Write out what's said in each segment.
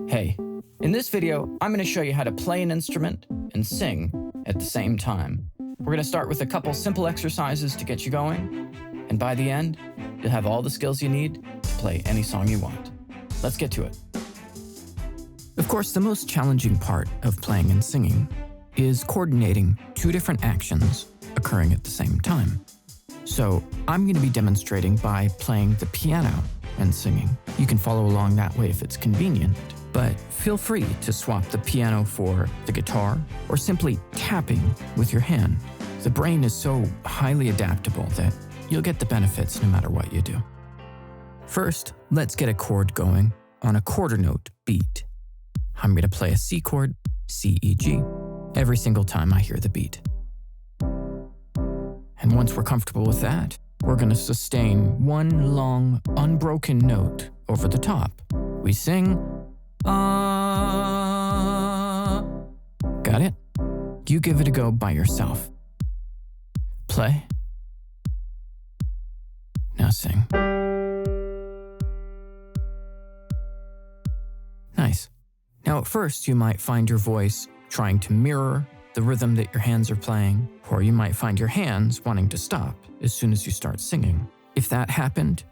Hey, in this video, I'm going to show you how to play an instrument and sing at the same time. We're going to start with a couple simple exercises to get you going, and by the end, you'll have all the skills you need to play any song you want. Let's get to it. Of course, the most challenging part of playing and singing is coordinating two different actions occurring at the same time. So I'm going to be demonstrating by playing the piano and singing. You can follow along that way if it's convenient, but feel free to swap the piano for the guitar or simply tapping with your hand. The brain is so highly adaptable that you'll get the benefits no matter what you do. First, let's get a chord going on a quarter note beat. I'm going to play a C chord, C, E, G, every single time I hear the beat. And once we're comfortable with that, we're going to sustain one long, unbroken note over the top. We sing, ah. Got it? You give it a go by yourself. Play. Now sing. Nice. Now at first, you might find your voice trying to mirror the rhythm that your hands are playing, or you might find your hands wanting to stop as soon as you start singing. If that happened,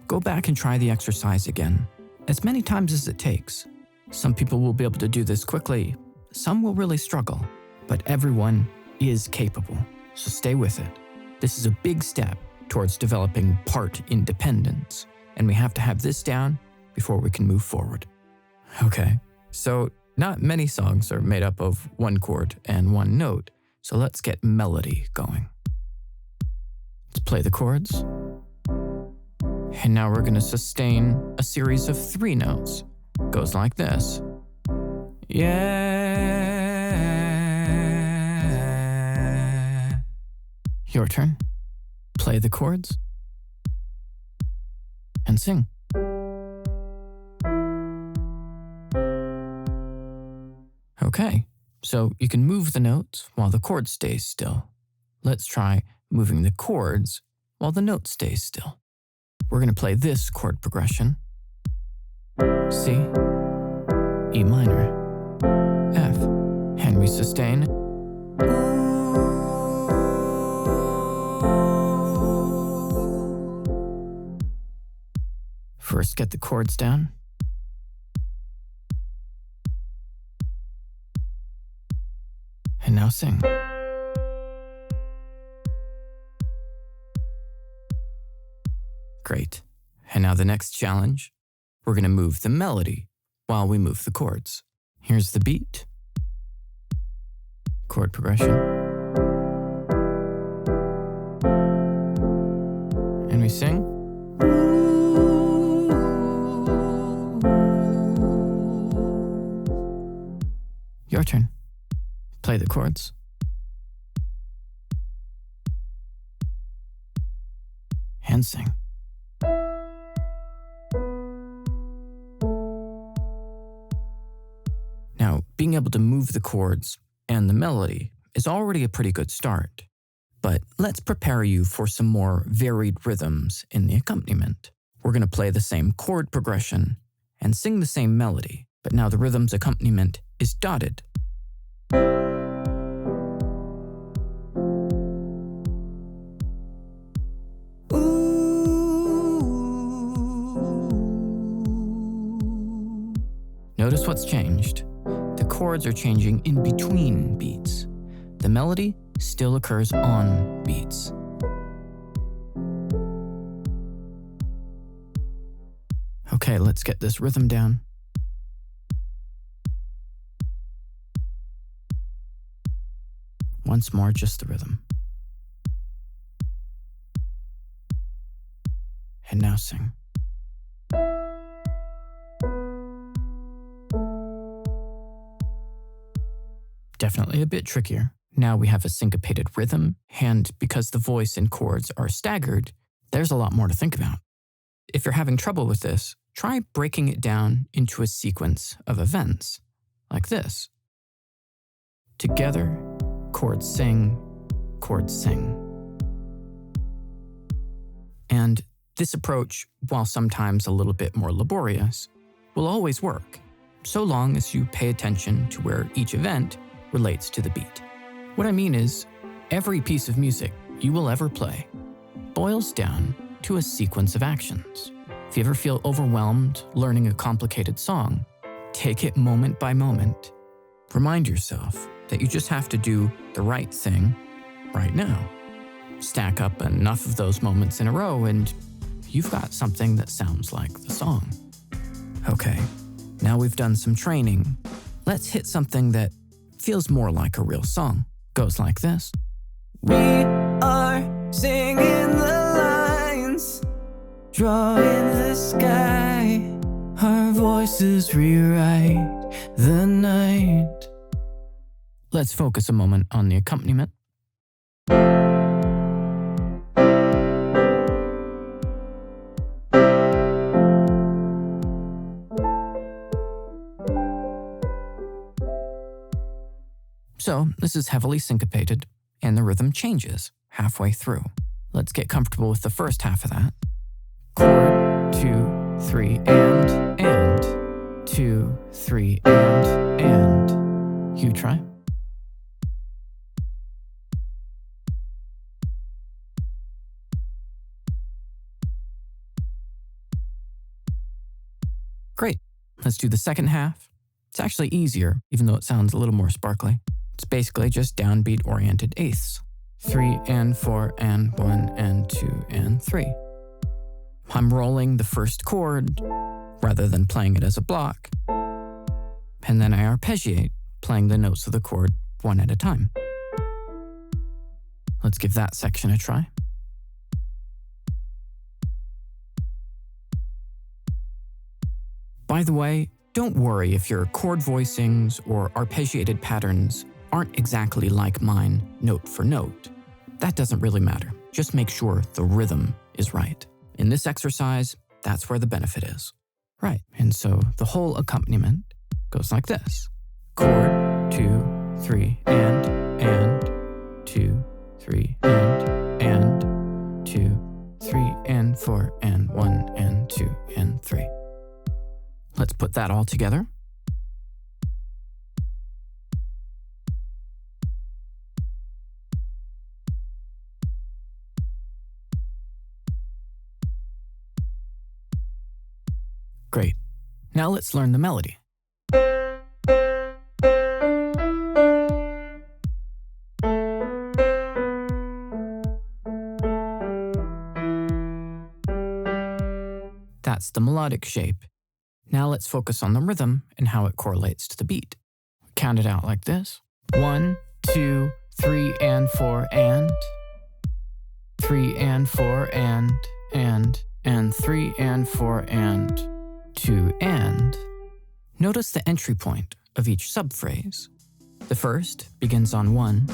go back and try the exercise again, as many times as it takes. Some people will be able to do this quickly, some will really struggle, but everyone is capable, so stay with it. This is a big step towards developing part independence, and we have to have this down before we can move forward. Okay, so not many songs are made up of one chord and one note, so let's get melody going. Let's play the chords. And now we're going to sustain a series of 3 notes. Goes like this. Yeah. Your turn. Play the chords and sing. Okay, so you can move the notes while the chord stays still. Let's try moving the chords while the note stays still. We're going to play this chord progression. C, E minor, F, and we sustain. First, get the chords down. And now sing. Great. And now the next challenge, we're going to move the melody while we move the chords. Here's the beat. Chord progression. And we sing. Your turn. Play the chords. And sing. Now, being able to move the chords and the melody is already a pretty good start. But let's prepare you for some more varied rhythms in the accompaniment. We're going to play the same chord progression and sing the same melody, but now the rhythm's accompaniment is dotted. Notice what's changed. The chords are changing in between beats. The melody still occurs on beats. Okay, let's get this rhythm down. Once more, just the rhythm. And now sing. Definitely a bit trickier. Now we have a syncopated rhythm, and because the voice and chords are staggered, there's a lot more to think about. If you're having trouble with this, try breaking it down into a sequence of events, like this. Together, chords sing, chords sing. And this approach, while sometimes a little bit more laborious, will always work. so long as you pay attention to where each event relates to the beat. What I mean is, every piece of music you will ever play boils down to a sequence of actions. If you ever feel overwhelmed learning a complicated song, take it moment by moment. Remind yourself that you just have to do the right thing right now. Stack up enough of those moments in a row and you've got something that sounds like the song. Okay, now we've done some training. Let's hit something that feels more like a real song. Goes like this. We are singing the lines, drawing the sky. Our voices rewrite the night. Let's focus a moment on the accompaniment. So this is heavily syncopated, and the rhythm changes halfway through. Let's get comfortable with the first half of that. Chord, 2, 3, and 2, 3, and. You try. Great. Let's do the second half. It's actually easier, even though it sounds a little more sparkly. It's basically just downbeat-oriented eighths. 3 and 4 and 1 and 2 and 3. I'm rolling the first chord rather than playing it as a block. And then I arpeggiate, playing the notes of the chord one at a time. Let's give that section a try. By the way, don't worry if your chord voicings or arpeggiated patterns aren't exactly like mine, note for note. That doesn't really matter. Just make sure the rhythm is right. In this exercise, that's where the benefit is. Right, and so the whole accompaniment goes like this. Chord, 2, 3, and 2, 3, and 2, 3, and 4, and 1, and 2, and 3. Let's put that all together. Great. Now let's learn the melody. That's the melodic shape. Now let's focus on the rhythm and how it correlates to the beat. Count it out like this. 1, 2, 3, and 4, and 3 and 4, and 3 and 4, and 2, and. Notice the entry point of each subphrase. The first begins on 1,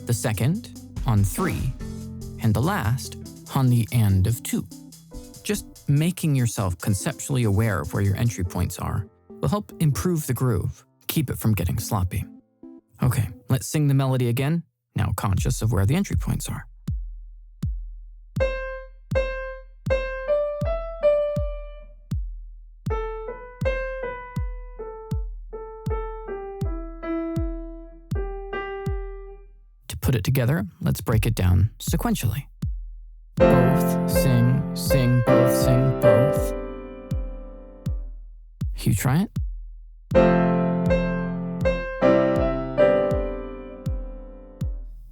the second on 3, and the last on the end of 2. Just making yourself conceptually aware of where your entry points are will help improve the groove, keep it from getting sloppy. Okay, let's sing the melody again, now conscious of where the entry points are. To put it together, let's break it down sequentially. Both, sing, sing, both, sing, both. You try it.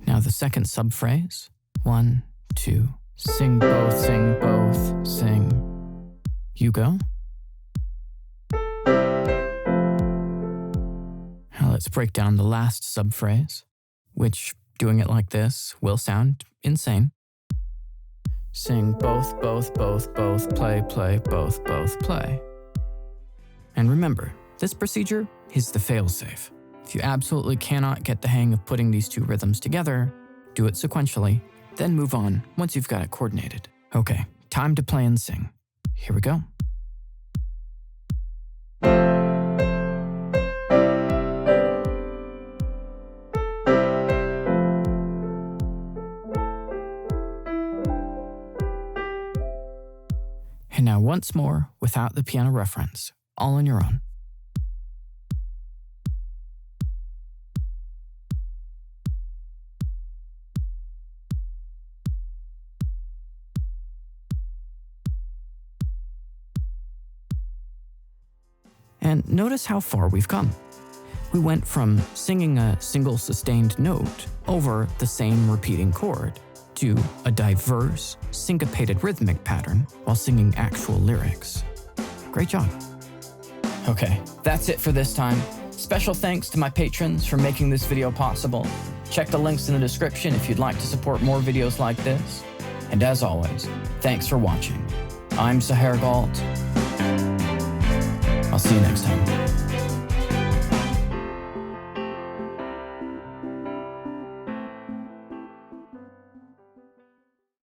Now the second subphrase. 1, 2, sing, both, sing. You go. Now let's break down the last subphrase, which, doing it like this, will sound insane. Sing both, play, both, play. And remember, this procedure is the fail-safe. If you absolutely cannot get the hang of putting these two rhythms together, do it sequentially, then move on once you've got it coordinated. Okay, time to play and sing. Here we go. And now once more, without the piano reference, all on your own. And notice how far we've come. We went from singing a single sustained note over the same repeating chord to a diverse, syncopated rhythmic pattern while singing actual lyrics. Great job. Okay, that's it for this time. Special thanks to my patrons for making this video possible. Check the links in the description if you'd like to support more videos like this. And as always, thanks for watching. I'm Sahar Galt. I'll see you next time.